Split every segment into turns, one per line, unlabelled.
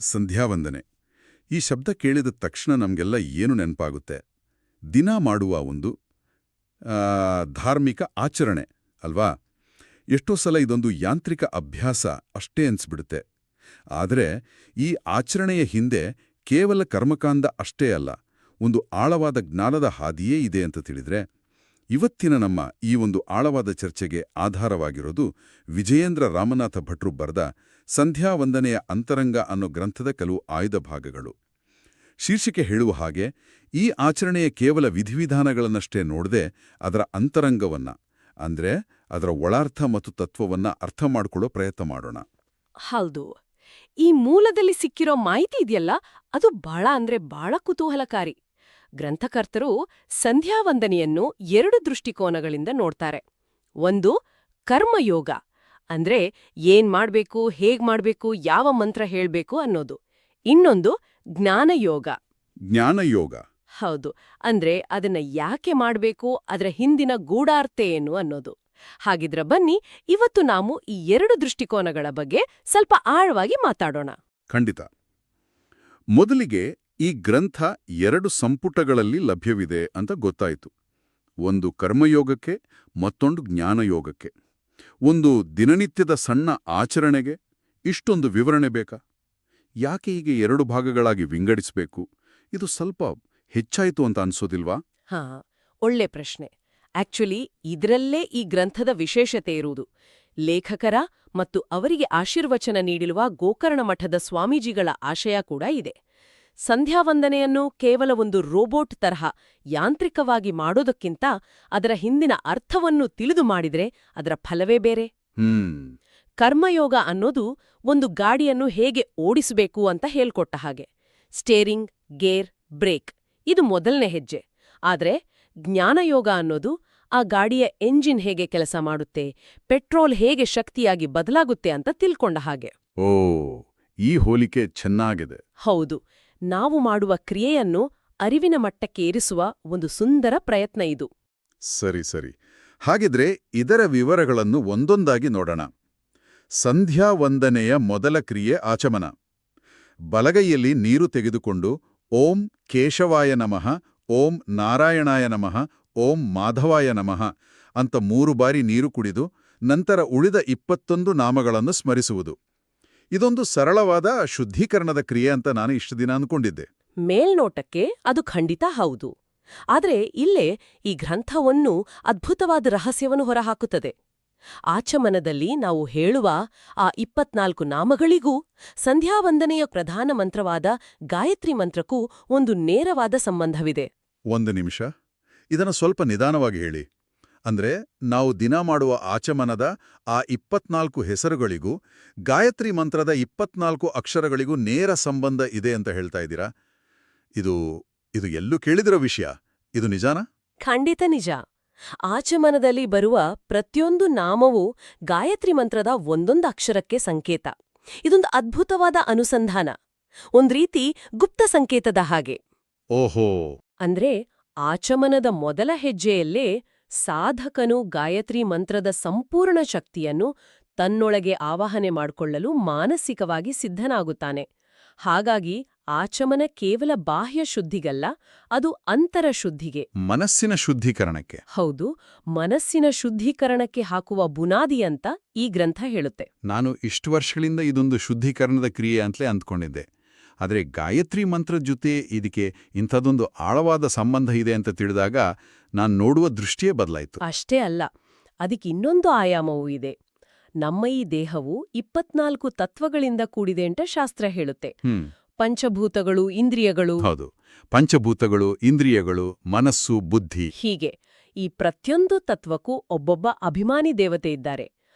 ಸಂಧ್ಯಾವಂದನೆ. ಈ ಶಬ್ದ ಕೇಳಿದ ತಕ್ಷಣ ನಮಗೆಲ್ಲ ಏನು ನೆನಪಾಗುತ್ತೆ? ದಿನ ಮಾಡುವ ಒಂದು ಧಾರ್ಮಿಕ ಆಚರಣೆ ಅಲ್ವಾ? ಎಷ್ಟೋ ಸಲ ಇದೊಂದು ಯಾಂತ್ರಿಕ ಅಭ್ಯಾಸ ಅಷ್ಟೇ ಅನ್ಸ್ಬಿಡುತ್ತೆ. ಆದರೆ ಈ ಆಚರಣೆಯ ಹಿಂದೆ ಕೇವಲ ಕರ್ಮಕಾಂಡ ಅಷ್ಟೇ ಅಲ್ಲ, ಒಂದು ಆಳವಾದ ಜ್ಞಾನದ ಹಾದಿಯೇ ಇದೆ ಅಂತ ತಿಳಿದ್ರೆ, ಇವತ್ತಿನ ನಮ್ಮ ಈ ಒಂದು ಆಳವಾದ ಚರ್ಚೆಗೆ ಆಧಾರವಾಗಿರೋದು ವಿಜಯೇಂದ್ರ ರಾಮನಾಥ ಭಟ್ರು ಬರೆದ ಸಂಧ್ಯಾವಂದನೆಯ ಅಂತರಂಗ ಅನ್ನೋ ಗ್ರಂಥದ ಕೆಲವು ಆಯ್ದ ಭಾಗಗಳು. ಶೀರ್ಷಿಕೆ ಹೇಳುವ ಹಾಗೆ, ಈ ಆಚರಣೆಯ ಕೇವಲ ವಿಧಿವಿಧಾನಗಳನ್ನಷ್ಟೇ ನೋಡದೆ ಅದರ ಅಂತರಂಗವನ್ನ, ಅಂದ್ರೆ ಅದರ ಒಳಾರ್ಥ ಮತ್ತು ತತ್ವವನ್ನ ಅರ್ಥ ಮಾಡ್ಕೊಳ್ಳೋ ಪ್ರಯತ್ನ ಮಾಡೋಣ.
ಹೌದು, ಈ ಮೂಲದಲ್ಲಿ ಸಿಕ್ಕಿರೋ ಮಾಹಿತಿ ಇದೆಯಲ್ಲ, ಅದು ಬಹಳ ಕುತೂಹಲಕಾರಿ. ಗ್ರಂಥಕರ್ತರು ಸಂಧ್ಯಾವಂದನೆಯನ್ನು 2 ದೃಷ್ಟಿಕೋನಗಳಿಂದ ನೋಡ್ತಾರೆ. ಒಂದು, ಕರ್ಮಯೋಗ, ಅಂದ್ರೆ ಏನ್ ಮಾಡ್ಬೇಕು, ಹೇಗ್ ಮಾಡ್ಬೇಕು, ಯಾವ ಮಂತ್ರ ಹೇಳ್ಬೇಕು ಅನ್ನೋದು. ಇನ್ನೊಂದು, ಜ್ಞಾನಯೋಗ.
ಜ್ಞಾನಯೋಗ?
ಹೌದು, ಅಂದ್ರೆ ಅದನ್ನ ಯಾಕೆ ಮಾಡ್ಬೇಕು, ಅದರ ಹಿಂದಿನ ಗೂಢಾರ್ಥ ಏನು ಅನ್ನೋದು. ಹಾಗಿದ್ರೆ ಬನ್ನಿ, ಇವತ್ತು ನಾವು ಈ 2 ದೃಷ್ಟಿಕೋನಗಳ ಬಗ್ಗೆ ಸ್ವಲ್ಪ ಆಳವಾಗಿ ಮಾತಾಡೋಣ.
ಖಂಡಿತ. ಮೊದಲಿಗೆ, ಈ ಗ್ರಂಥ 2 ಸಂಪುಟಗಳಲ್ಲಿ ಲಭ್ಯವಿದೆ ಅಂತ ಗೊತ್ತಾಯಿತು. ಒಂದು ಕರ್ಮಯೋಗಕ್ಕೆ, ಮತ್ತೊಂದು ಜ್ಞಾನಯೋಗಕ್ಕೆ. ಒಂದು ದಿನನಿತ್ಯದ ಸಣ್ಣ ಆಚರಣೆಗೆ ಇಷ್ಟೊಂದು ವಿವರಣೆ ಬೇಕಾ? ಯಾಕೆ ಹೀಗೆ 2 ಭಾಗಗಳಾಗಿ ವಿಂಗಡಿಸಬೇಕು? ಇದು ಸ್ವಲ್ಪ ಹೆಚ್ಚಾಯಿತು ಅಂತ ಅನ್ಸೋದಿಲ್ವಾ?
ಹಾ, ಒಳ್ಳೆ ಪ್ರಶ್ನೆ. ಆಕ್ಚುಲಿ ಇದರಲ್ಲೇ ಈ ಗ್ರಂಥದ ವಿಶೇಷತೆ ಇರುವುದು. ಲೇಖಕರ ಮತ್ತು ಅವರಿಗೆ ಆಶೀರ್ವಚನ ನೀಡಿರುವ ಗೋಕರ್ಣ ಮಠದ ಸ್ವಾಮೀಜಿಗಳ ಆಶಯ ಕೂಡ ಇದೆ. ಸಂಧ್ಯಾವಂದನೆಯನ್ನು ಕೇವಲ ಒಂದು ರೋಬೋಟ್ ತರಹ ಯಾಂತ್ರಿಕವಾಗಿ ಮಾಡೋದಕ್ಕಿಂತ ಅದರ ಹಿಂದಿನ ಅರ್ಥವನ್ನು ತಿಳಿದು ಮಾಡಿದ್ರೆ ಅದರ ಫಲವೇ ಬೇರೆ. ಕರ್ಮಯೋಗ ಅನ್ನೋದು ಒಂದು ಗಾಡಿಯನ್ನು ಹೇಗೆ ಓಡಿಸಬೇಕು ಅಂತ ಹೇಳ್ಕೊಟ್ಟ ಹಾಗೆ. ಸ್ಟೇರಿಂಗ್, ಗೇರ್, ಬ್ರೇಕ್ ಇದು ಮೊದಲನೇ ಹೆಜ್ಜೆ. ಆದ್ರೆ ಜ್ಞಾನಯೋಗ ಅನ್ನೋದು ಆ ಗಾಡಿಯ ಎಂಜಿನ್ ಹೇಗೆ ಕೆಲಸ ಮಾಡುತ್ತೆ, ಪೆಟ್ರೋಲ್ ಹೇಗೆ ಶಕ್ತಿಯಾಗಿ ಬದಲಾಗುತ್ತೆ ಅಂತ ತಿಳ್ಕೊಂಡ ಹಾಗೆ.
ಓ, ಈ ಹೋಲಿಕೆ ಚೆನ್ನಾಗಿದೆ.
ಹೌದು, ನಾವು ಮಾಡುವ ಕ್ರಿಯೆಯನ್ನು ಅರಿವಿನ ಮಟ್ಟಕ್ಕೆ ಏರಿಸುವ ಒಂದು ಸುಂದರ ಪ್ರಯತ್ನ ಇದು.
ಸರಿ ಸರಿ. ಹಾಗಿದ್ರೆ ಇದರ ವಿವರಗಳನ್ನು ಒಂದೊಂದಾಗಿ ನೋಡೋಣ. ಸಂಧ್ಯಾವಂದನೆಯ ಮೊದಲ ಕ್ರಿಯೆ ಆಚಮನ. ಬಲಗೈಯಲ್ಲಿ ನೀರು ತೆಗೆದುಕೊಂಡು ಓಂ ಕೇಶವಾಯ ನಮಃ, ಓಂ ನಾರಾಯಣಾಯ ನಮಃ, ಓಂ ಮಾಧವಾಯ ನಮಃ ಅಂತ 3 ಬಾರಿ ನೀರು ಕುಡಿದು ನಂತರ ಉಳಿದ 21 ನಾಮಗಳನ್ನು ಸ್ಮರಿಸುವುದು. ಇದೊಂದು ಸರಳವಾದ ಶುದ್ಧೀಕರಣದ ಕ್ರಿಯೆ ಅಂತ ನಾನು ಇಷ್ಟು ದಿನ ಅಂದ್ಕೊಂಡಿದ್ದೆ.
ಮೇಲ್ನೋಟಕ್ಕೆ ಅದು ಖಂಡಿತ ಹೌದು. ಆದರೆ ಇಲ್ಲೇ ಈ ಗ್ರಂಥವನ್ನು ಅದ್ಭುತವಾದ ರಹಸ್ಯವನ್ನು ಹೊರಹಾಕುತ್ತದೆ. ಆಚಮನದಲ್ಲಿ ನಾವು ಹೇಳುವ ಆ 24 ನಾಮಗಳಿಗೂ ಸಂಧ್ಯಾವಂದನೆಯ ಪ್ರಧಾನ ಮಂತ್ರವಾದ ಗಾಯತ್ರಿ ಮಂತ್ರಕ್ಕೂ ಒಂದು ನೇರವಾದ ಸಂಬಂಧವಿದೆ.
ಒಂದು ನಿಮಿಷ, ಇದನ್ನು ಸ್ವಲ್ಪ ನಿಧಾನವಾಗಿ ಹೇಳಿ. ಅಂದ್ರೆ ನಾವು ದಿನ ಮಾಡುವ ಆಚಮನದ ಆ 24 ಹೆಸರುಗಳಿಗೂ ಗಾಯತ್ರಿ ಮಂತ್ರದ 24 ಅಕ್ಷರಗಳಿಗೂ ನೇರ ಸಂಬಂಧ ಇದೆ ಅಂತ ಹೇಳ್ತಾ ಇದ್ದೀರಾ? ಇದು ಎಲ್ಲೂ ಕೇಳಿದಿರೋ ವಿಷಯ. ಇದು ನಿಜಾನಾ?
ಖಂಡಿತ ನಿಜ. ಆಚಮನದಲ್ಲಿ ಬರುವ ಪ್ರತಿಯೊಂದು ನಾಮವೂ ಗಾಯತ್ರಿ ಮಂತ್ರದ ಒಂದೊಂದು ಅಕ್ಷರಕ್ಕೆ ಸಂಕೇತ. ಇದೊಂದು ಅದ್ಭುತವಾದ ಅನುಸಂಧಾನ, ಒಂದ್ರೀತಿ ಗುಪ್ತ ಸಂಕೇತದ ಹಾಗೆ.
ಓಹೋ.
ಅಂದ್ರೆ ಆಚಮನದ ಮೊದಲ ಹೆಜ್ಜೆಯಲ್ಲೇ ಸಾಧಕನು ಗಾಯತ್ರಿ ಮಂತ್ರದ ಸಂಪೂರ್ಣ ಶಕ್ತಿಯನ್ನು ತನ್ನೊಳಗೆ ಆವಾಹನೆ ಮಾಡಿಕೊಳ್ಳಲು ಮಾನಸಿಕವಾಗಿ ಸಿದ್ಧನಾಗುತ್ತಾನೆ. ಹಾಗಾಗಿ ಆಚಮನ ಕೇವಲ ಬಾಹ್ಯ ಶುದ್ಧಿಗಲ್ಲ, ಅದು ಅಂತರಶುದ್ಧಿಗೆ,
ಮನಸ್ಸಿನ ಶುದ್ಧೀಕರಣಕ್ಕೆ.
ಹೌದು, ಮನಸ್ಸಿನ ಶುದ್ಧೀಕರಣಕ್ಕೆ ಹಾಕುವ ಬುನಾದಿ ಅಂತ ಈ ಗ್ರಂಥ ಹೇಳುತ್ತೆ.
ನಾನು ಇಷ್ಟು ವರ್ಷಗಳಿಂದ ಇದೊಂದು ಶುದ್ಧೀಕರಣದ ಕ್ರಿಯೆ ಅಂತಲೇ ಅಂದ್ಕೊಂಡಿದ್ದೆ. ಆದರೆ ಗಾಯತ್ರಿ ಮಂತ್ರದ ಜೊತೆ ಇದಕ್ಕೆ ಇಂಥದ್ದೊಂದು ಆಳವಾದ ಸಂಬಂಧ ಇದೆ ಅಂತ ತಿಳಿದಾಗ ನಾನು ನೋಡುವ ದೃಷ್ಟಿಯೇ ಬದಲಾಯಿತು.
ಅಷ್ಟೇ ಅಲ್ಲ, ಅದಕ್ಕೆ ಇನ್ನೊಂದು ಆಯಾಮವೂ ಇದೆ. ನಮ್ಮ ಈ ದೇಹವು 24 ತತ್ವಗಳಿಂದ ಕೂಡಿದೆ ಅಂತ ಶಾಸ್ತ್ರ ಹೇಳುತ್ತೆ. ಪಂಚಭೂತಗಳು, ಇಂದ್ರಿಯಗಳು.
ಹೌದು, ಪಂಚಭೂತಗಳು, ಇಂದ್ರಿಯಗಳು, ಮನಸ್ಸು, ಬುದ್ಧಿ.
ಹೀಗೆ ಈ ಪ್ರತಿಯೊಂದು ತತ್ವಕ್ಕೂ ಒಬ್ಬೊಬ್ಬ ಅಭಿಮಾನಿ ದೇವತೆ ಇದ್ದಾರೆ.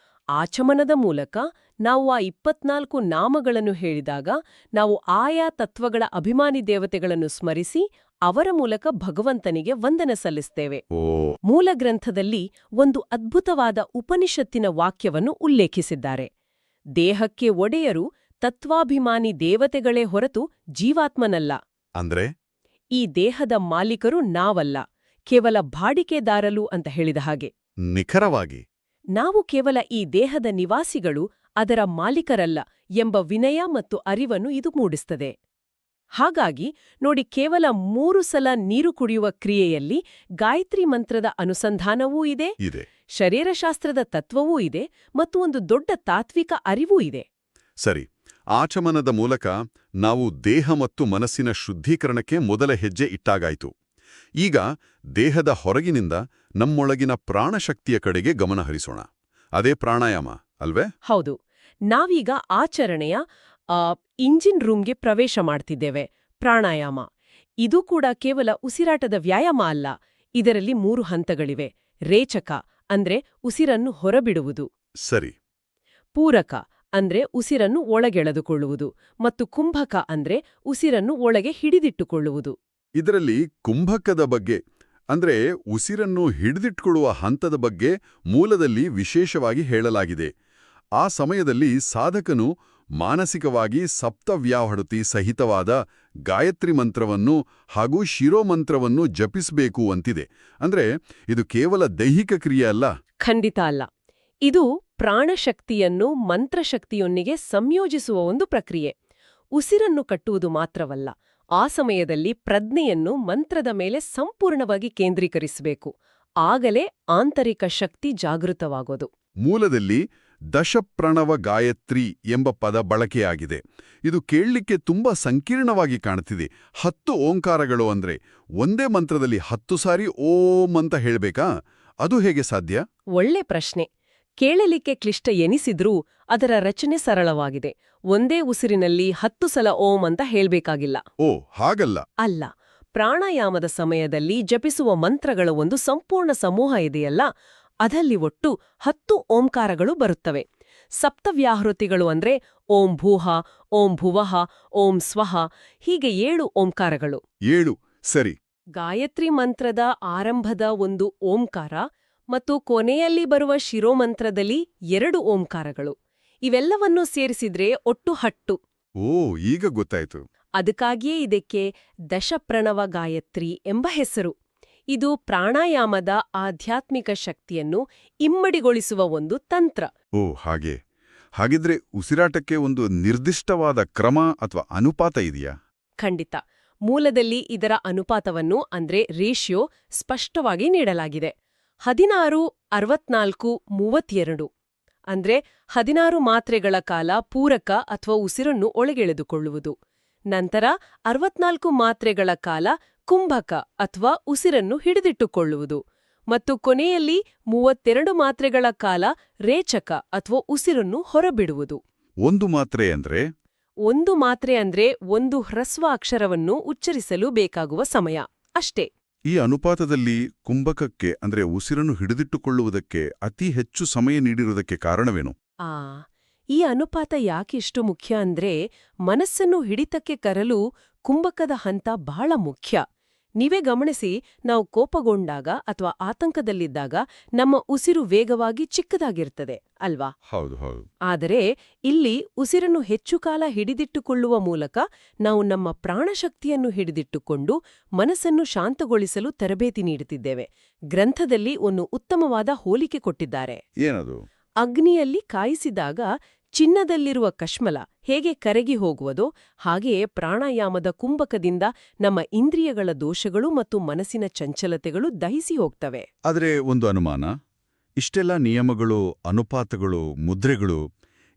ಆಚಮನದ ಮೂಲಕ ನಾವು ಆ 24 ನಾಮಗಳನ್ನು ಹೇಳಿದಾಗ ನಾವು ಆಯಾ ತತ್ವಗಳ ಅಭಿಮಾನಿ ದೇವತೆಗಳನ್ನು ಸ್ಮರಿಸಿ ಅವರ ಮೂಲಕ ಭಗವಂತನಿಗೆ ವಂದನೆ ಸಲ್ಲಿಸ್ತೇವೆ. ಮೂಲ ಗ್ರಂಥದಲ್ಲಿ ಒಂದು ಅದ್ಭುತವಾದ ಉಪನಿಷತ್ತಿನ ವಾಕ್ಯವನ್ನು ಉಲ್ಲೇಖಿಸಿದ್ದಾರೆ. ದೇಹಕ್ಕೆ ಒಡೆಯರು ತತ್ವಾಭಿಮಾನಿ ದೇವತೆಗಳೇ ಹೊರತು ಜೀವಾತ್ಮನಲ್ಲ.
ಅಂದ್ರೆ
ಈ ದೇಹದ ಮಾಲೀಕರು ನಾವಲ್ಲ, ಕೇವಲ ಬಾಡಿಕೆದಾರರು ಅಂತ ಹೇಳಿದ ಹಾಗೆ.
ನಿಖರವಾಗಿ
ನಾವು ಕೇವಲ ಈ ದೇಹದ ನಿವಾಸಿಗಳು, ಅದರ ಮಾಲೀಕರಲ್ಲ ಎಂಬ ವಿನಯ ಮತ್ತು ಅರಿವನ್ನು ಇದು ಮೂಡಿಸ್ತದೆ. ಹಾಗಾಗಿ ನೋಡಿ, ಕೇವಲ 3 ಸಲ ನೀರು ಕುಡಿಯುವ ಕ್ರಿಯೆಯಲ್ಲಿ ಗಾಯತ್ರಿ ಮಂತ್ರದ ಅನುಸಂಧಾನವೂ ಇದೆ, ಶರೀರಶಾಸ್ತ್ರದ ತತ್ವವೂ ಇದೆ ಮತ್ತು ಒಂದು ದೊಡ್ಡ ತಾತ್ವಿಕ ಅರಿವೂ ಇದೆ.
ಸರಿ, ಆಚಮನದ ಮೂಲಕ ನಾವು ದೇಹ ಮತ್ತು ಮನಸ್ಸಿನ ಶುದ್ಧೀಕರಣಕ್ಕೆ ಮೊದಲ ಹೆಜ್ಜೆ ಇಟ್ಟಾಗಾಯಿತು. ಈಗ ದೇಹದ ಹೊರಗಿನಿಂದ ನಮ್ಮೊಳಗಿನ ಪ್ರಾಣಶಕ್ತಿಯ ಕಡೆಗೆ ಗಮನ ಹರಿಸೋಣ. ಅದೇ ಪ್ರಾಣಾಯಾಮ ಅಲ್ವೇ?
ಹೌದು. ನಾವೀಗ ಆಚರಣೆಯ ಇಂಜಿನ್ ರೂಮ್ಗೆ ಪ್ರವೇಶ ಮಾಡ್ತಿದ್ದೇವೆ. ಪ್ರಾಣಾಯಾಮ ಇದು ಕೂಡ ಕೇವಲ ಉಸಿರಾಟದ ವ್ಯಾಯಾಮ ಅಲ್ಲ. ಇದರಲ್ಲಿ 3 ಹಂತಗಳಿವೆ. ರೇಚಕ ಅಂದ್ರೆ ಉಸಿರನ್ನು ಹೊರಬಿಡುವುದು,
ಸರಿ.
ಪೂರಕ ಅಂದ್ರೆ ಉಸಿರನ್ನು ಒಳಗೆಳೆದುಕೊಳ್ಳುವುದು, ಮತ್ತು ಕುಂಭಕ ಅಂದ್ರೆ ಉಸಿರನ್ನು ಒಳಗೆ ಹಿಡಿದಿಟ್ಟುಕೊಳ್ಳುವುದು.
ಇದರಲ್ಲಿ ಕುಂಭಕದ ಬಗ್ಗೆ ಅಂದ್ರೆ ಉಸಿರನ್ನು ಹಿಡಿದಿಟ್ಕೊಳ್ಳುವ ಹಂತದ ಬಗ್ಗೆ ಮೂಲದಲ್ಲಿ ವಿಶೇಷವಾಗಿ ಹೇಳಲಾಗಿದೆ. ಆ ಸಮಯದಲ್ಲಿ ಸಾಧಕನು ಮಾನಸಿಕವಾಗಿ ಸಪ್ತವ್ಯಾಹೃತಿ ಸಹಿತವಾದ ಗಾಯತ್ರಿ ಮಂತ್ರವನ್ನು ಹಾಗೂ ಶಿರೋಮಂತ್ರವನ್ನು ಜಪಿಸಬೇಕು ಅಂತಿದೆ. ಅಂದ್ರೆ ಇದು ಕೇವಲ ದೈಹಿಕ ಕ್ರಿಯೆ ಅಲ್ಲ.
ಖಂಡಿತ ಅಲ್ಲ. ಇದು ಪ್ರಾಣಶಕ್ತಿಯನ್ನು ಮಂತ್ರಶಕ್ತಿಯೊಂದಿಗೆ ಸಂಯೋಜಿಸುವ ಒಂದು ಪ್ರಕ್ರಿಯೆ. ಉಸಿರನ್ನು ಕಟ್ಟುವುದು ಮಾತ್ರವಲ್ಲ, ಆ ಸಮಯದಲ್ಲಿ ಪ್ರಜ್ಞೆಯನ್ನು ಮಂತ್ರದ ಮೇಲೆ ಸಂಪೂರ್ಣವಾಗಿ ಕೇಂದ್ರೀಕರಿಸಬೇಕು. ಆಗಲೇ ಆಂತರಿಕ ಶಕ್ತಿ ಜಾಗೃತವಾಗೋದು.
ಮೂಲದಲ್ಲಿ ದಶಪ್ರಣವ ಗಾಯತ್ರಿ ಎಂಬ ಪದ ಬಳಕೆಯಾಗಿದೆ. ಇದು ಕೇಳಲಿಕ್ಕೆ ತುಂಬಾ ಸಂಕೀರ್ಣವಾಗಿ ಕಾಣುತ್ತಿದೆ. 10 ಓಂಕಾರಗಳು ಅಂದ್ರೆ ಒಂದೇ ಮಂತ್ರದಲ್ಲಿ 10 ಸಾರಿ ಓಂ ಅಂತ ಹೇಳ್ಬೇಕಾ? ಅದು ಹೇಗೆ ಸಾಧ್ಯ?
ಒಳ್ಳೆ ಪ್ರಶ್ನೆ. ಕೇಳಲಿಕ್ಕೆ ಕ್ಲಿಷ್ಟ ಎನಿಸಿದ್ರೂ ಅದರ ರಚನೆ ಸರಳವಾಗಿದೆ. ಒಂದೇ ಉಸಿರಿನಲ್ಲಿ 10 ಸಲ ಓಂ ಅಂತ ಹೇಳ್ಬೇಕಾಗಿಲ್ಲ.
ಓ, ಹಾಗಲ್ಲ.
ಅಲ್ಲ. ಪ್ರಾಣಾಯಾಮದ ಸಮಯದಲ್ಲಿ ಜಪಿಸುವ ಮಂತ್ರಗಳ ಒಂದು ಸಂಪೂರ್ಣ ಸಮೂಹ ಇದೆಯಲ್ಲ, ಅದರಲ್ಲಿ ಒಟ್ಟು 10 ಓಂಕಾರಗಳು ಬರುತ್ತವೆ. ಸಪ್ತವ್ಯಾಹೃತಿಗಳು ಅಂದ್ರೆ ಓಂ ಭೂಹ, ಓಂ ಭುವಃ, ಓಂ ಸ್ವಹ, ಹೀಗೆ 7 ಓಂಕಾರಗಳು.
7, ಸರಿ.
ಗಾಯತ್ರಿ ಮಂತ್ರದ ಆರಂಭದ ಒಂದು ಓಂಕಾರ ಮತ್ತು ಕೊನೆಯಲ್ಲಿ ಬರುವ ಶಿರೋಮಂತ್ರದಲ್ಲಿ 2 ಓಂಕಾರಗಳು. ಇವೆಲ್ಲವನ್ನೂ ಸೇರಿಸಿದ್ರೆ ಒಟ್ಟು 10.
ಓ, ಈಗ ಗೊತ್ತಾಯ್ತು.
ಅದಕ್ಕಾಗಿಯೇ ಇದಕ್ಕೆ ದಶಪ್ರಣವ ಗಾಯತ್ರಿ ಎಂಬ ಹೆಸರು. ಇದು ಪ್ರಾಣಾಯಾಮದ ಆಧ್ಯಾತ್ಮಿಕ ಶಕ್ತಿಯನ್ನು ಇಮ್ಮಡಿಗೊಳಿಸುವ ಒಂದು ತಂತ್ರ.
ಓ, ಹಾಗಿದ್ರೆ ಉಸಿರಾಟಕ್ಕೆ ಒಂದು ನಿರ್ದಿಷ್ಟವಾದ ಕ್ರಮ ಅಥವಾ ಅನುಪಾತ ಇದೆಯಾ?
ಖಂಡಿತ. ಮೂಲದಲ್ಲಿ ಇದರ ಅನುಪಾತವನ್ನು ಅಂದ್ರೆ ರೇಷಿಯೋ ಸ್ಪಷ್ಟವಾಗಿ ನೀಡಲಾಗಿದೆ. 16-64-32 ಅಂದ್ರೆ 16 ಮಾತ್ರೆಗಳ ಕಾಲ ಪೂರಕ ಅಥವಾ ಉಸಿರನ್ನು ಒಳಗೆಳೆದುಕೊಳ್ಳುವುದು, ನಂತರ 64 ಮಾತ್ರೆಗಳ ಕಾಲ ಕುಂಭಕ ಅಥವಾ ಉಸಿರನ್ನು ಹಿಡಿದಿಟ್ಟುಕೊಳ್ಳುವುದು, ಮತ್ತು ಕೊನೆಯಲ್ಲಿ 32 ಮಾತ್ರೆಗಳ ಕಾಲ ರೇಚಕ ಅಥವಾ ಉಸಿರನ್ನು ಹೊರಬಿಡುವುದು.
ಒಂದು ಮಾತ್ರೆ ಅಂದ್ರೆ
ಒಂದು ಹ್ರಸ್ವ ಅಕ್ಷರವನ್ನು ಉಚ್ಚರಿಸಲು ಬೇಕಾಗುವ ಸಮಯ ಅಷ್ಟೇ.
ಈ ಅನುಪಾತದಲ್ಲಿ ಕುಂಭಕಕ್ಕೆ ಅಂದ್ರೆ ಉಸಿರನ್ನು ಹಿಡಿದಿಟ್ಟುಕೊಳ್ಳುವುದಕ್ಕೆ ಅತಿ ಹೆಚ್ಚು ಸಮಯ ನೀಡಿರುವುದಕ್ಕೆ ಕಾರಣವೇನು?
ಈ ಅನುಪಾತ ಯಾಕಿಷ್ಟು ಮುಖ್ಯ ಅಂದ್ರೆ ಮನಸ್ಸನ್ನು ಹಿಡಿತಕ್ಕೆ ಕರಲು ಕುಂಭಕದ ಹಂತ ಬಹಳ ಮುಖ್ಯ. ನೀವೇ ಗಮನಿಸಿ, ನಾವು ಕೋಪಗೊಂಡಾಗ ಅಥವಾ ಆತಂಕದಲ್ಲಿದ್ದಾಗ ನಮ್ಮ ಉಸಿರು ವೇಗವಾಗಿ ಚಿಕ್ಕದಾಗಿರ್ತದೆ ಅಲ್ವಾ?
ಹೌದು.
ಆದರೆ ಇಲ್ಲಿ ಉಸಿರನ್ನು ಹೆಚ್ಚು ಕಾಲ ಹಿಡಿದಿಟ್ಟುಕೊಳ್ಳುವ ಮೂಲಕ ನಾವು ನಮ್ಮ ಪ್ರಾಣಶಕ್ತಿಯನ್ನು ಹಿಡಿದಿಟ್ಟುಕೊಂಡು ಮನಸ್ಸನ್ನು ಶಾಂತಗೊಳಿಸಲು ತರಬೇತಿ ನೀಡುತ್ತಿದ್ದೇವೆ. ಗ್ರಂಥದಲ್ಲಿ ಒಂದು ಉತ್ತಮವಾದ ಹೋಲಿಕೆ ಕೊಟ್ಟಿದ್ದಾರೆ.
ಏನದು?
ಅಗ್ನಿಯಲ್ಲಿ ಕಾಯಿಸಿದಾಗ ಚಿನ್ನದಲ್ಲಿರುವ ಕಶ್ಮಲ ಹೇಗೆ ಕರಗಿ ಹೋಗುವುದೋ ಹಾಗೆಯೇ ಪ್ರಾಣಾಯಾಮದ ಕುಂಭಕದಿಂದ ನಮ್ಮ ಇಂದ್ರಿಯಗಳ ದೋಷಗಳು ಮತ್ತು ಮನಸ್ಸಿನ ಚಂಚಲತೆಗಳು ದಹಿಸಿ ಹೋಗ್ತವೆ.
ಆದರೆ ಒಂದು ಅನುಮಾನ, ಇಷ್ಟೆಲ್ಲ ನಿಯಮಗಳು, ಅನುಪಾತಗಳು, ಮುದ್ರೆಗಳು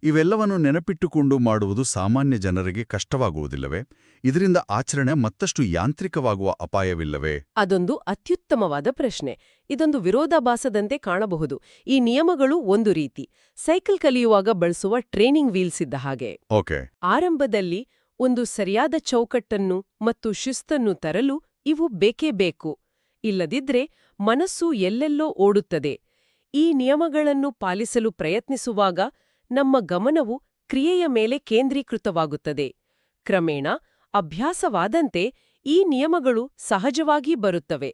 ಇವೆಲ್ಲವನ್ನು ನೆನಪಿಟ್ಟುಕೊಂಡು ಮಾಡುವುದು ಸಾಮಾನ್ಯ ಜನರಿಗೆ ಕಷ್ಟವಾಗುವುದಿಲ್ಲವೇ? ಇದರಿಂದ ಆಚರಣೆ ಮತ್ತಷ್ಟು ಯಾಂತ್ರಿಕವಾಗುವ ಅಪಾಯವಿಲ್ಲವೇ?
ಅದೊಂದು ಅತ್ಯುತ್ತಮವಾದ ಪ್ರಶ್ನೆ. ಇದೊಂದು ವಿರೋಧಾಭಾಸದಂತೆ ಕಾಣಬಹುದು. ಈ ನಿಯಮಗಳು ಒಂದು ರೀತಿ ಸೈಕಲ್ ಕಲಿಯುವಾಗ ಬಳಸುವ ಟ್ರೈನಿಂಗ್ ವೀಲ್ಸ್ ಇದ್ದ ಹಾಗೆ.
ಓಕೆ.
ಆರಂಭದಲ್ಲಿ ಒಂದು ಸರಿಯಾದ ಚೌಕಟ್ಟನ್ನು ಮತ್ತು ಶಿಸ್ತನ್ನು ತರಲು ಇವು ಬೇಕೇ ಬೇಕು. ಇಲ್ಲದಿದ್ರೆ ಮನಸ್ಸು ಎಲ್ಲೆಲ್ಲೋ ಓಡುತ್ತದೆ. ಈ ನಿಯಮಗಳನ್ನು ಪಾಲಿಸಲು ಪ್ರಯತ್ನಿಸುವಾಗ ನಮ್ಮ ಗಮನವು ಕ್ರಿಯೆಯ ಮೇಲೆ ಕೇಂದ್ರೀಕೃತವಾಗುತ್ತದೆ. ಕ್ರಮೇಣ ಅಭ್ಯಾಸವಾದಂತೆ ಈ ನಿಯಮಗಳು ಸಹಜವಾಗಿ ಬರುತ್ತವೆ.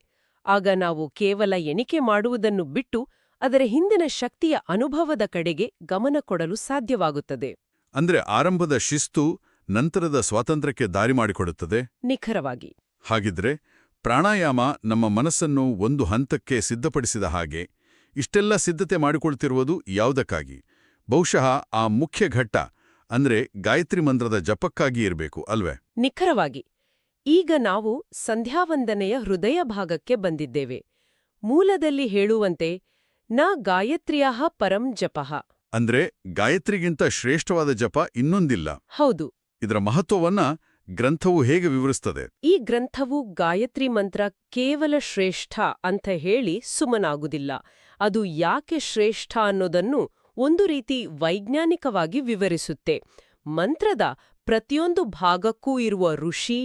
ಆಗ ನಾವು ಕೇವಲ ಎಣಿಕೆ ಮಾಡುವುದನ್ನು ಬಿಟ್ಟು ಅದರ ಹಿಂದಿನ ಶಕ್ತಿಯ ಅನುಭವದ ಕಡೆಗೆ ಗಮನ ಕೊಡಲು ಸಾಧ್ಯವಾಗುತ್ತದೆ.
ಅಂದ್ರೆ ಆರಂಭದ ಶಿಸ್ತು ನಂತರದ ಸ್ವಾತಂತ್ರ್ಯಕ್ಕೆ ದಾರಿ ಮಾಡಿಕೊಡುತ್ತದೆ.
ನಿಖರವಾಗಿ.
ಹಾಗಿದ್ರೆ ಪ್ರಾಣಾಯಾಮ ನಮ್ಮ ಮನಸ್ಸನ್ನು ಒಂದು ಹಂತಕ್ಕೆ ಸಿದ್ಧಪಡಿಸಿದ ಹಾಗೆ ಇಷ್ಟೆಲ್ಲ ಸಿದ್ಧತೆ ಮಾಡಿಕೊಳ್ತಿರುವುದು ಯಾವುದಕ್ಕಾಗಿ? ಬಹುಶಃ ಆ ಮುಖ್ಯ ಘಟ್ಟ ಅಂದ್ರೆ ಗಾಯತ್ರಿ ಮಂತ್ರದ ಜಪಕ್ಕಾಗಿ ಇರಬೇಕು ಅಲ್ವೇ?
ನಿಖರವಾಗಿ. ಈಗ ನಾವು ಸಂಧ್ಯಾವಂದನೆಯ ಹೃದಯ ಭಾಗಕ್ಕೆ ಬಂದಿದ್ದೇವೆ. ಮೂಲದಲ್ಲಿ ಹೇಳುವಂತೆ ನ ಗಾಯತ್ರ್ಯಾಃ ಪರಂ ಜಪಃ.
ಅಂದ್ರೆ ಗಾಯತ್ರಿಗಿಂತ ಶ್ರೇಷ್ಠವಾದ ಜಪ ಇನ್ನೊಂದಿಲ್ಲ.
ಹೌದು.
ಇದರ ಮಹತ್ವವನ್ನ ಗ್ರಂಥವು ಹೇಗೆ ವಿವರಿಸ್ತದೆ?
ಈ ಗ್ರಂಥವು ಗಾಯತ್ರಿ ಮಂತ್ರ ಕೇವಲ ಶ್ರೇಷ್ಠ ಅಂತ ಹೇಳಿ ಸುಮ್ಮನಾಗುವುದಿಲ್ಲ. ಅದು ಯಾಕೆ ಶ್ರೇಷ್ಠ ಅನ್ನೋದನ್ನು ಒಂದು ರೀತಿ ವೈಜ್ಞಾನಿಕವಾಗಿ ವಿವರಿಸುತ್ತೆ. ಮಂತ್ರದ ಪ್ರತಿಯೊಂದು ಭಾಗಕ್ಕೂ ಇರುವ ಋಷಿ,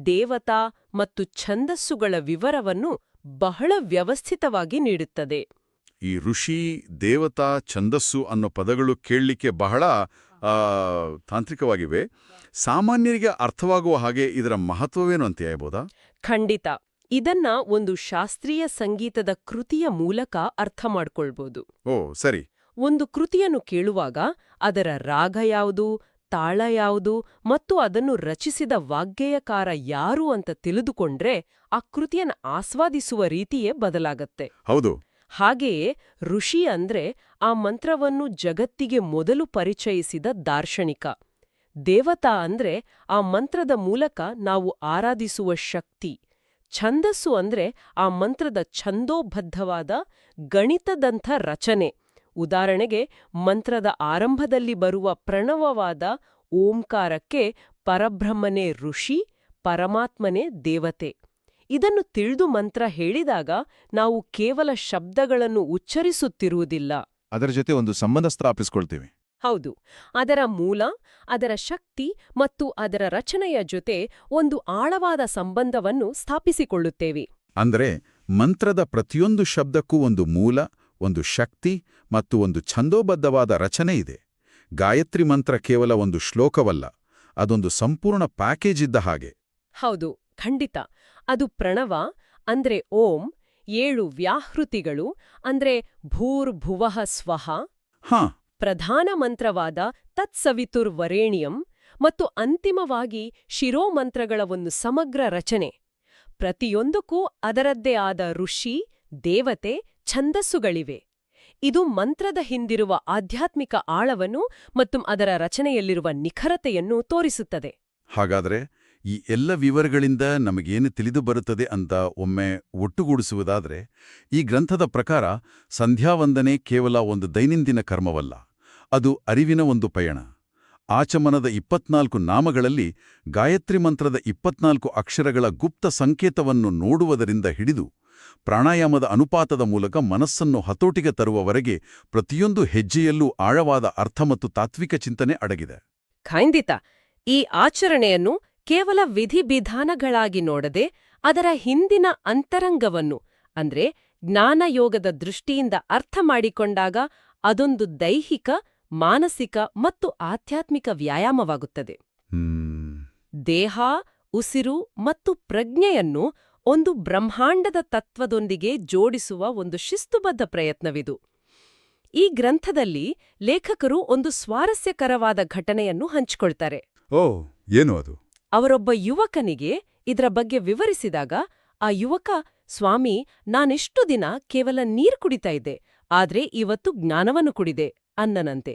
ದೇವತಾ ಮತ್ತು ಛಂದಸ್ಸುಗಳ ವಿವರವನ್ನು ಬಹಳ ವ್ಯವಸ್ಥಿತವಾಗಿ ನೀಡುತ್ತದೆ.
ಈ ಋಷಿ, ದೇವತಾ, ಛಂದಸ್ಸು ಅನ್ನೋ ಪದಗಳು ಕೇಳಲಿಕ್ಕೆ ಬಹಳ ತಾಂತ್ರಿಕವಾಗಿವೆ. ಸಾಮಾನ್ಯರಿಗೆ ಅರ್ಥವಾಗುವ ಹಾಗೆ ಇದರ ಮಹತ್ವವೇನು ಅಂತ ಹೇಳ್ಬೋದಾ?
ಖಂಡಿತ. ಇದನ್ನ ಒಂದು ಶಾಸ್ತ್ರೀಯ ಸಂಗೀತದ ಕೃತಿಯ ಮೂಲಕ ಅರ್ಥ ಮಾಡ್ಕೊಳ್ಬೋದು.
ಓ ಸರಿ.
ಒಂದು ಕೃತಿಯನ್ನು ಕೇಳುವಾಗ ಅದರ ರಾಗ ಯಾವುದು, ತಾಳ ಯಾವುದು ಮತ್ತು ಅದನ್ನು ರಚಿಸಿದ ವಾಗ್ಗೇಯಕಾರ ಯಾರು ಅಂತ ತಿಳಿದುಕೊಂಡ್ರೆ ಆ ಕೃತಿಯನ್ನು ಆಸ್ವಾದಿಸುವ ರೀತಿಯೇ ಬದಲಾಗತ್ತೆ.
ಹೌದು.
ಹಾಗೆಯೇ ಋಷಿ ಅಂದ್ರೆ ಆ ಮಂತ್ರವನ್ನು ಜಗತ್ತಿಗೆ ಮೊದಲು ಪರಿಚಯಿಸಿದ ದಾರ್ಶನಿಕ. ದೇವತಾ ಅಂದ್ರೆ ಆ ಮಂತ್ರದ ಮೂಲಕ ನಾವು ಆರಾಧಿಸುವ ಶಕ್ತಿ. ಛಂದಸ್ಸು ಅಂದ್ರೆ ಆ ಮಂತ್ರದ ಛಂದೋಬದ್ಧವಾದ ಗಣಿತದಂಥ ರಚನೆ. ಉದಾಹರಣೆಗೆ ಮಂತ್ರದ ಆರಂಭದಲ್ಲಿ ಬರುವ ಪ್ರಣವವಾದ ಓಂಕಾರಕ್ಕೆ ಪರಬ್ರಹ್ಮನೇ ಋಷಿ, ಪರಮಾತ್ಮನೇ ದೇವತೆ. ಇದನ್ನು ತಿಳಿದು ಮಂತ್ರ ಹೇಳಿದಾಗ ನಾವು ಕೇವಲ ಶಬ್ದಗಳನ್ನು ಉಚ್ಚರಿಸುತ್ತಿರುವುದಿಲ್ಲ,
ಅದರ ಜೊತೆ ಒಂದು ಸಂಬಂಧ ಸ್ಥಾಪಿಸ್ಕೊಳ್ತೀವಿ.
ಹೌದು, ಅದರ ಮೂಲ, ಅದರ ಶಕ್ತಿ ಮತ್ತು ಅದರ ರಚನೆಯ ಜೊತೆ ಒಂದು ಆಳವಾದ ಸಂಬಂಧವನ್ನು ಸ್ಥಾಪಿಸಿಕೊಳ್ಳುತ್ತೇವೆ.
ಅಂದ್ರೆ ಮಂತ್ರದ ಪ್ರತಿಯೊಂದು ಶಬ್ದಕ್ಕೂ ಒಂದು ಮೂಲ, ಒಂದು ಶಕ್ತಿ ಮತ್ತು ಒಂದು ಛಂದೋಬದ್ಧವಾದ ರಚನೆ ಇದೆ. ಗಾಯತ್ರಿ ಮಂತ್ರ ಕೇವಲ ಒಂದು ಶ್ಲೋಕವಲ್ಲ, ಅದೊಂದು ಸಂಪೂರ್ಣ ಪ್ಯಾಕೇಜ್ ಇದ್ದ ಹಾಗೆ.
ಹೌದು, ಖಂಡಿತ. ಅದು ಪ್ರಣವ ಅಂದ್ರೆ ಓಂ, 7 ವ್ಯಾಹೃತಿಗಳು ಅಂದ್ರೆ ಭೂರ್ಭುವಃ ಸ್ವಃ,
ಹಾ,
ಪ್ರಧಾನ ಮಂತ್ರವಾದ ತತ್ಸವಿತುರ್ವರೇಣ್ಯಂ ಮತ್ತು ಅಂತಿಮವಾಗಿ ಶಿರೋಮಂತ್ರಗಳ ಒಂದು ಸಮಗ್ರ ರಚನೆ. ಪ್ರತಿಯೊಂದಕ್ಕೂ ಅದರದ್ದೇ ಆದ ಋಷಿ, ದೇವತೆ, ಛಂದಸ್ಸುಗಳಿವೆ. ಇದು ಮಂತ್ರದ ಹಿಂದಿರುವ ಆಧ್ಯಾತ್ಮಿಕ ಆಳವನ್ನು ಮತ್ತು ಅದರ ರಚನೆಯಲ್ಲಿರುವ ನಿಖರತೆಯನ್ನು ತೋರಿಸುತ್ತದೆ.
ಹಾಗಾದ್ರೆ ಈ ಎಲ್ಲ ವಿವರಗಳಿಂದ ನಮಗೇನು ತಿಳಿದು ಬರುತ್ತದೆ ಅಂತ ಒಮ್ಮೆ ಒಟ್ಟುಗೂಡಿಸುವುದಾದ್ರೆ, ಈ ಗ್ರಂಥದ ಪ್ರಕಾರ ಸಂಧ್ಯಾವಂದನೆ ಕೇವಲ ಒಂದು ದೈನಂದಿನ ಕರ್ಮವಲ್ಲ, ಅದು ಅರಿವಿನ ಒಂದು ಪಯಣ. ಆಚಮನದ 24 ನಾಮಗಳಲ್ಲಿ ಗಾಯತ್ರಿ ಮಂತ್ರದ 24 ಅಕ್ಷರಗಳ ಗುಪ್ತ ಸಂಕೇತವನ್ನು ನೋಡುವುದರಿಂದ ಹಿಡಿದು ಪ್ರಾಣಾಯಾಮದ ಅನುಪಾತದ ಮೂಲಕ ಮನಸ್ಸನ್ನು ಹತೋಟಿಗೆ ತರುವವರೆಗೆ ಪ್ರತಿಯೊಂದು ಹೆಜ್ಜೆಯಲ್ಲೂ ಆಳವಾದ ಅರ್ಥ ಮತ್ತು ತಾತ್ವಿಕ ಚಿಂತನೆ ಅಡಗಿದೆ.
ಖಂಡಿತ. ಈ ಆಚರಣೆಯನ್ನು ಕೇವಲ ವಿಧಿವಿಧಾನಗಳಾಗಿ ನೋಡದೆ ಅದರ ಹಿಂದಿನ ಅಂತರಂಗವನ್ನು ಅಂದ್ರೆ ಜ್ಞಾನಯೋಗದ ದೃಷ್ಟಿಯಿಂದ ಅರ್ಥ ಮಾಡಿಕೊಂಡಾಗ ಅದೊಂದು ದೈಹಿಕ, ಮಾನಸಿಕ ಮತ್ತು ಆಧ್ಯಾತ್ಮಿಕ ವ್ಯಾಯಾಮವಾಗುತ್ತದೆ. ದೇಹ, ಉಸಿರು ಮತ್ತು ಪ್ರಜ್ಞೆಯನ್ನು ಒಂದು ಬ್ರಹ್ಮಾಂಡದ ತತ್ವದೊಂದಿಗೆ ಜೋಡಿಸುವ ಒಂದು ಶಿಸ್ತುಬದ್ಧ ಪ್ರಯತ್ನವಿದು. ಈ ಗ್ರಂಥದಲ್ಲಿ ಲೇಖಕರು ಒಂದು ಸ್ವಾರಸ್ಯಕರವಾದ ಘಟನೆಯನ್ನು ಹಂಚಿಕೊಳ್ತಾರೆ.
ಓ, ಏನು ಅದು?
ಅವರೊಬ್ಬ ಯುವಕನಿಗೆ ಇದರ ಬಗ್ಗೆ ವಿವರಿಸಿದಾಗ ಆ ಯುವಕ, ಸ್ವಾಮಿ, ನಾನೆಷ್ಟು ದಿನ ಕೇವಲ ನೀರು ಕುಡಿತಾ ಇದ್ದೆ, ಆದ್ರೆ ಇವತ್ತು ಜ್ಞಾನವನ್ನು ಕುಡಿದೆ ಅನ್ನನಂತೆ.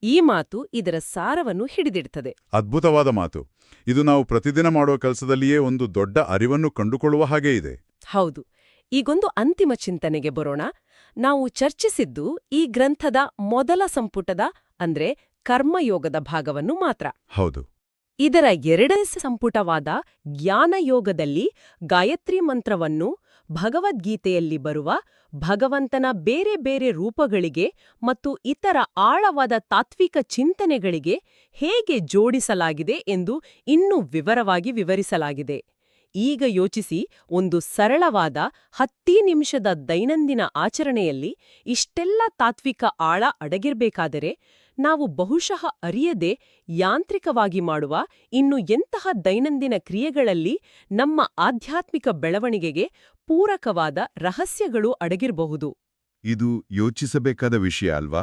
ಈ ಮಾತು ಇದರ ಸಾರವನ್ನು ಹಿಡಿದಿಡ್ತದೆ.
ಅದ್ಭುತವಾದ ಮಾತು. ಇದು ನಾವು ಪ್ರತಿದಿನ ಮಾಡುವ ಕೆಲಸದಲ್ಲಿಯೇ ಒಂದು ದೊಡ್ಡ ಅರಿವನ್ನು ಕಂಡುಕೊಳ್ಳುವ ಹಾಗೆ ಇದೆ.
ಹೌದು. ಈಗೊಂದು ಅಂತಿಮ ಚಿಂತನೆಗೆ ಬರೋಣ. ನಾವು ಚರ್ಚಿಸಿದ್ದು ಈ ಗ್ರಂಥದ ಮೊದಲ ಸಂಪುಟದ ಅಂದ್ರೆ ಕರ್ಮಯೋಗದ ಭಾಗವನ್ನು ಮಾತ್ರ.
ಹೌದು.
ಇದರ ಎರಡನೇ ಸಂಪುಟವಾದ ಜ್ಞಾನಯೋಗದಲ್ಲಿ ಗಾಯತ್ರಿ ಮಂತ್ರವನ್ನು ಭಗವದ್ಗೀತೆಯಲ್ಲಿ ಬರುವ ಭಗವಂತನ ಬೇರೆ ಬೇರೆ ರೂಪಗಳಿಗೆ ಮತ್ತು ಇತರ ಆಳವಾದ ತಾತ್ವಿಕ ಚಿಂತನೆಗಳಿಗೆ ಹೇಗೆ ಜೋಡಿಸಲಾಗಿದೆ ಎಂದು ಇನ್ನೂ ವಿವರವಾಗಿ ವಿವರಿಸಲಾಗಿದೆ. ಈಗ ಯೋಚಿಸಿ, ಒಂದು ಸರಳವಾದ 10 ನಿಮಿಷದ ದೈನಂದಿನ ಆಚರಣೆಯಲ್ಲಿ ಇಷ್ಟೆಲ್ಲ ತಾತ್ವಿಕ ಆಳ ಅಡಗಿರ್ಬೇಕಾದರೆ ನಾವು ಬಹುಶಃ ಅರಿಯದೆ ಯಾಂತ್ರಿಕವಾಗಿ ಮಾಡುವ ಇನ್ನು ಎಂತಹ ದೈನಂದಿನ ಕ್ರಿಯೆಗಳಲ್ಲಿ ನಮ್ಮ ಆಧ್ಯಾತ್ಮಿಕ ಬೆಳವಣಿಗೆಗೆ ಪೂರಕವಾದ ರಹಸ್ಯಗಳು ಅಡಗಿರಬಹುದು.
ಇದು ಯೋಚಿಸಬೇಕಾದ ವಿಷಯ ಅಲ್ವಾ?